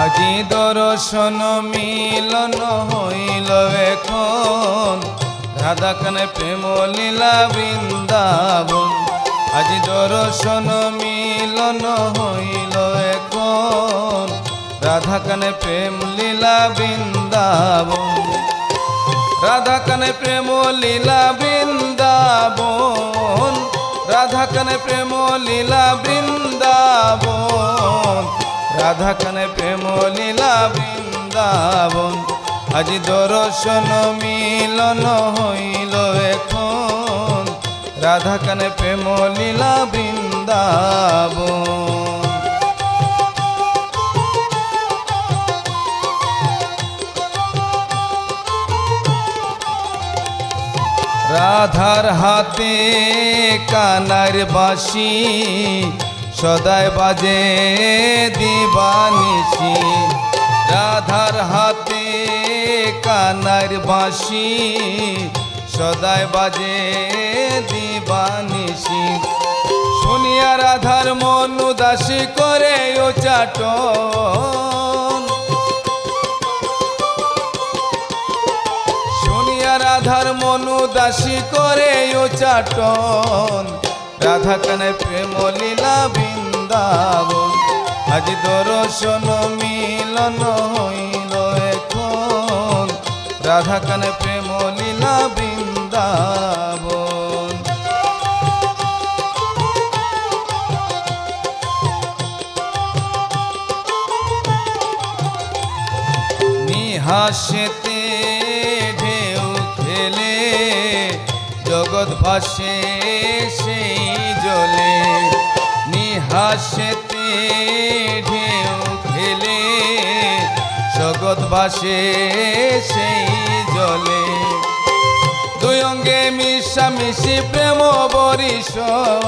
আজি দর্শন মিলন হইল এখন, রাধা কানে প্রেম লীলা বৃন্দাবন। আজি দর্শন মিলন হইল এখন, রাধা কানে প্রেম লীলা বৃন্দাবন। রাধা কানে প্রেম লীলা বৃন্দাবন, রাধা কানে প্রেম লীলা বৃন্দাবন, রাধা কানে প্রেম লীলা বৃন্দাবন। আজি দর্শন মিলন হইল এখন, রাধা কানে প্রেম লীলা বৃন্দাবন। রাধার হাতে কানার বাঁশি, সদায় বাজে দিবানিশি। রাধার হাতে কানার বাঁশি, সদায় বাজে দিবানিশি। শুনিয়া রাধার মন উদাসী করে ও চাটন, শুনিয়া রাধার মন উদাসী করে ও চাটন। রাধা কানে প্রেম লীলা বৃন্দাবন। আজ দর্শন মিলন হইল এখন, রাধা কানে প্রেম লীলা বৃন্দাবন। নিহাসেতে ঢেউ খেলে, জগৎ ভাসে সেই জলে। নিহাসেতে ঢেউ খেলে, জগৎ ভাসে সেই জলে। দুই অঙ্গে মিশামিশি প্রেম বরিশন,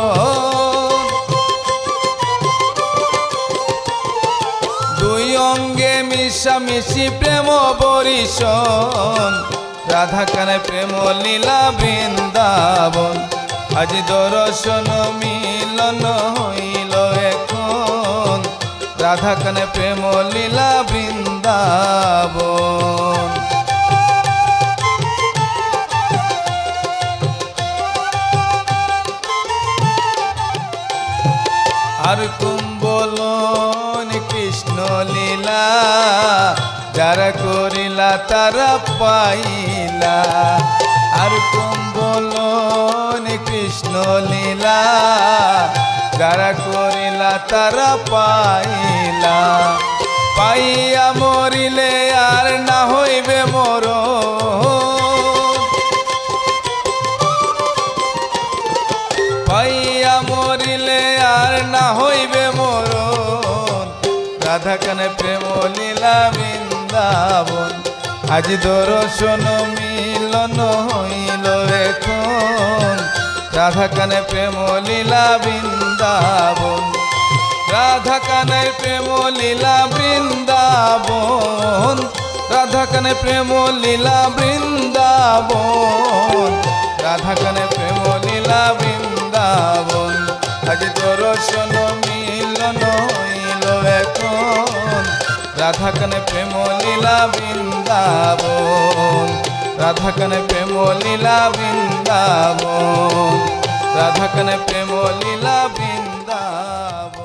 দুই অঙ্গে মিশামিশি প্রেম বরিশন। রাধা কানে প্রেম লীলা বৃন্দাবন। আজ দর্শন মিলন হইল এখন, রাধা কানে প্রেম লীলা বৃন্দাবন। আর কুম্বলন কৃষ্ণ লীলা, যারা করিলা তারা পাইলা। আর কুম্বলন কৃষ্ণ লীলা, যারা করিলা তারা পাইলা। পাইয়া মরিলে আর না হইবে মরণ, পাইয়া মরিলে আর না হইবে মরণ। রাধা কানে প্রেম লীলা বৃন্দাবন। আজ দর্শন মিলন হইল এখন, রাধা কানে প্রেম লীলা বৃন্দাবন। রাধা কানে প্রেম লীলা বৃন্দাবন, রাধা কানে প্রেম লীলা বৃন্দাবন, রাধা কানে প্রেম লীলা বৃন্দাবন। আজ দর্শন মিলন হইল এখন, রাধা কানে প্রেম লীলা বৃন্দাবন। রাধা কানে প্রেম লীলা বৃন্দাবন, রাধা কানে প্রেম লীলা বৃন্দাবন।